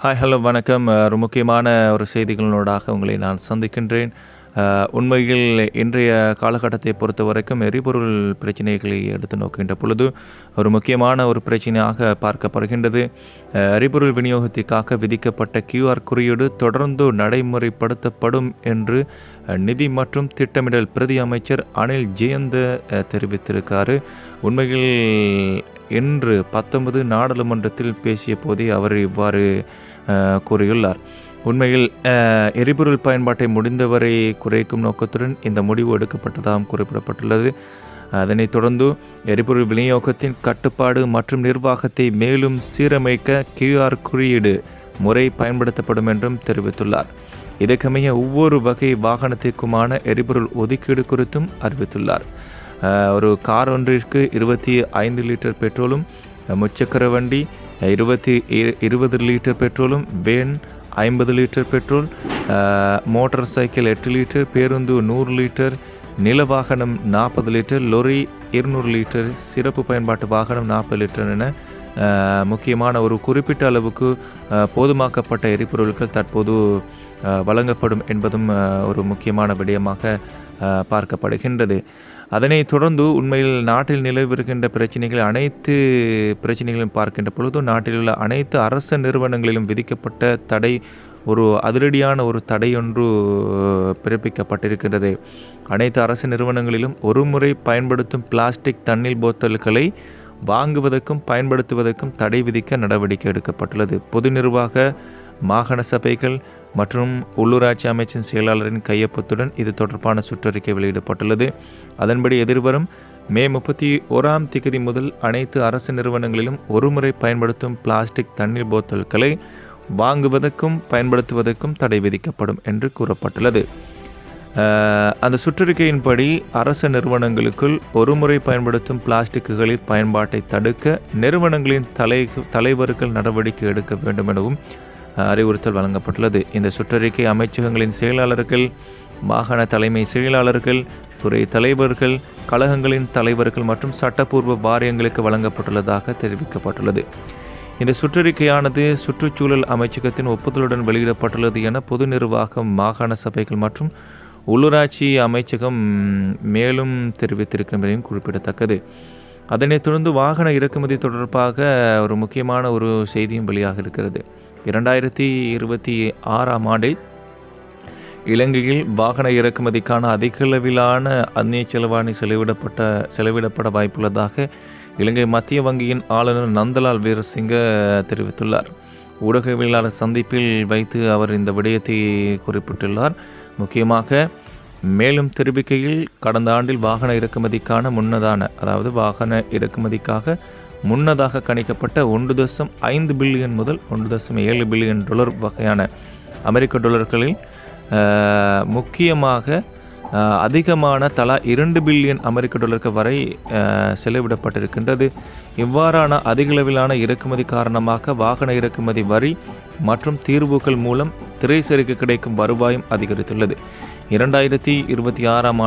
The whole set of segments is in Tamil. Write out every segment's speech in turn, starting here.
ஹாய், ஹலோ, வணக்கம். ஒரு முக்கியமான ஒரு செய்திகளூடாக உங்களை நான் சந்திக்கின்றேன். உண்மையில் இன்றைய காலகட்டத்தை பொறுத்தவரைக்கும் எரிபொருள் பிரச்சனைகளை எடுத்து நோக்கின்ற பொழுது ஒரு முக்கியமான ஒரு பிரச்சனையாக பார்க்கப்படுகின்றது. எரிபொருள் விநியோகத்திற்காக விதிக்கப்பட்ட QR குறியீடு தொடர்ந்து நடைமுறைப்படுத்தப்படும் என்று நிதி மற்றும் திட்டமிடல் பிரதி அமைச்சர் அனில் ஜெயந்த தெரிவித்திருக்காரு. உண்மையில் இன்று 19 நாடாளுமன்றத்தில் பேசிய போதே அவர் இவ்வாறு கூறியுள்ளார். உண்மையில் எரிபொருள் பயன்பாட்டை முடிந்தவரை குறைக்கும் நோக்கத்துடன் இந்த முடிவு எடுக்கப்பட்டதாகவும் குறிப்பிடப்பட்டுள்ளது. அதனைத் தொடர்ந்து எரிபொருள் விநியோகத்தின் கட்டுப்பாடு மற்றும் நிர்வாகத்தை மேலும் சீரமைக்க QR குறியீடு முறை பயன்படுத்தப்படும் என்றும் தெரிவித்துள்ளார். இதற்கமைய ஒவ்வொரு வகை வாகனத்திற்குமான எரிபொருள் ஒதுக்கீடு குறித்தும் அறிவித்துள்ளார். ஒரு கார் ஒன்றிற்கு 25 லிட்டர் பெட்ரோலும், முச்சக்கர வண்டி 20 லிட்டர் பெட்ரோலும், van 50 litre petrol, motor cycle 8 litre, பேருந்து 100 லிட்டர், நில வாகனம் 40 லிட்டர், லொரி 200 லிட்டர், சிறப்பு பயன்பாட்டு வாகனம் 40 லிட்டர் என முக்கியமான ஒரு குறிப்பிட்ட அளவுக்கு போதுமாக்கப்பட்ட எரிபொருட்கள் தற்போது வழங்கப்படும் என்பதும் ஒரு முக்கியமான விடயமாக பார்க்கப்படுகின்றது. அதனைத் தொடர்ந்து உண்மையில் நாட்டில் நிலவிருக்கின்ற அனைத்து பிரச்சனைகளையும் பார்க்கின்ற பொழுது நாட்டில் உள்ள அனைத்து அரச நிறுவனங்களிலும் விதிக்கப்பட்ட தடை ஒரு அதிரடியான ஒரு தடையொன்று பிறப்பிக்கப்பட்டிருக்கிறது. அனைத்து அரசு நிறுவனங்களிலும் ஒரு முறை பயன்படுத்தும் பிளாஸ்டிக் தண்ணீர் போத்தல்களை வாங்குவதற்கும் பயன்படுத்துவதற்கும் தடை விதிக்க நடவடிக்கை எடுக்கப்பட்டுள்ளது. பொது நிர்வாக, மாகாண சபைகள் மற்றும் உள்ளூராட்சி அமைச்சின் செயலாளரின் கையொப்பத்துடன் இது தொடர்பான சுற்றறிக்கை வெளியிடப்பட்டுள்ளது. அதன்படி எதிர்வரும் மே 31 முதல் அனைத்து அரசு நிறுவனங்களிலும் ஒருமுறை பயன்படுத்தும் பிளாஸ்டிக் தண்ணீர் போத்தல்களை வாங்குவதற்கும் பயன்படுத்துவதற்கும் தடை விதிக்கப்படும் என்று கூறப்பட்டுள்ளது. அந்த சுற்றறிக்கையின்படி அரசு நிறுவனங்களுக்குள் ஒருமுறை பயன்படுத்தும் பிளாஸ்டிக்குகளின் பயன்பாட்டை தடுக்க நிறுவனங்களின் தலைவர்கள் நடவடிக்கை எடுக்க வேண்டும் எனவும் அறிவுறுத்தல் வழங்கப்பட்டுள்ளது. இந்த சுற்றறிக்கை அமைச்சகங்களின் செயலாளர்கள், மாகாண தலைமை செயலாளர்கள், துறை தலைவர்கள், கழகங்களின் தலைவர்கள் மற்றும் சட்டப்பூர்வ வாரியங்களுக்கு வழங்கப்பட்டுள்ளதாக தெரிவிக்கப்பட்டுள்ளது. இந்த சுற்றறிக்கையானது சுற்றுச்சூழல் அமைச்சகத்தின் ஒப்புதலுடன் வெளியிடப்பட்டுள்ளது என பொது நிர்வாகம், மாகாண சபைகள் மற்றும் உள்ளூராட்சி அமைச்சகம் மேலும் தெரிவித்திருக்கின்றதையும் குறிப்பிடத்தக்கது. அதனைத் தொடர்ந்து வாகன இறக்குமதி தொடர்பாக ஒரு முக்கியமான ஒரு செய்தியும் வெளியாக இருக்கிறது. 2026ஆம் ஆண்டில் இலங்கையில் வாகன இறக்குமதிக்கான அதிகளவிலான அந்நிய செலவாணி செலவிடப்பட வாய்ப்புள்ளதாக இலங்கை மத்திய வங்கியின் ஆளுநர் நந்தலால் வீரசிங்க தெரிவித்துள்ளார். ஊடகவியலாளர் சந்திப்பில் வைத்து அவர் இந்த விடயத்தை குறிப்பிட்டுள்ளார். முக்கியமாக மேலும் தெரிவிக்கையில், கடந்த ஆண்டில் வாகன இறக்குமதிக்காக முன்னதாக கணிக்கப்பட்ட 1.5 பில்லியன் முதல் 1.7 பில்லியன் டாலர் வகையான அமெரிக்க டாலர்களில் முக்கியமாக அதிகமான தலா 2 பில்லியன் அமெரிக்க டாலர்கள் வரை செலவிடப்பட்டிருக்கின்றது. இவ்வாறான அதிகளவிலான இறக்குமதி காரணமாக வாகன இறக்குமதி வரி மற்றும் தீர்வுகள் மூலம் திரைசேரிக்கு கிடைக்கும் வருவாயும் அதிகரித்துள்ளது. 2026ஆம்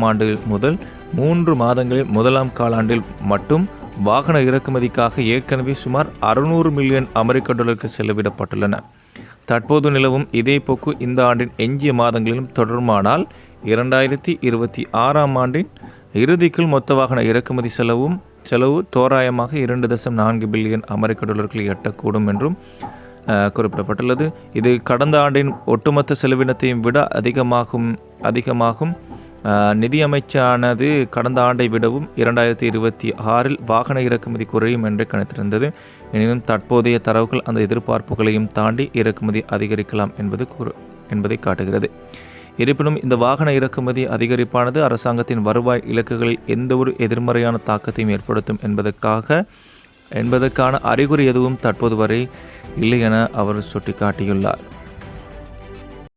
ஆண்டு முதல் 3 மாதங்களில் முதலாம் காலாண்டில் மட்டும் வாகன இறக்குமதிக்காக ஏற்கனவே சுமார் 600 மில்லியன் அமெரிக்க டாலர்கள் செலவிடப்பட்டுள்ளன. தற்போது நிலவும் இதே போக்கு இந்த ஆண்டின் எஞ்சிய மாதங்களிலும் தொடருமானால் 2026ஆம் ஆண்டின் இறுதிக்குள் மொத்த வாகன இறக்குமதி செலவு தோராயமாக 2.4 பில்லியன் அமெரிக்க டாலர்களை எட்டக்கூடும் என்றும் குறிப்பிடப்பட்டுள்ளது. இது கடந்த ஆண்டின் ஒட்டுமொத்த செலவினத்தையும் விட அதிகமாகும். நிதி அமைச்சானது கடந்த ஆண்டை விடவும் 2026இல் வாகன இறக்குமதி குறையும் என்று கணித்திருந்தது. எனினும் தற்போதைய தரவுகள் அந்த எதிர்பார்ப்புகளையும் தாண்டி இறக்குமதி அதிகரிக்கலாம் என்பதை காட்டுகிறது. இருப்பினும் இந்த வாகன இறக்குமதி அதிகரிப்பானது அரசாங்கத்தின் வருவாய் இலக்குகளில் எந்த ஒரு எதிர்மறையான தாக்கத்தையும் ஏற்படுத்தும் என்பதற்கான அறிகுறி எதுவும் தற்போது வரை இல்லை என அவர் சுட்டிக்காட்டியுள்ளார்.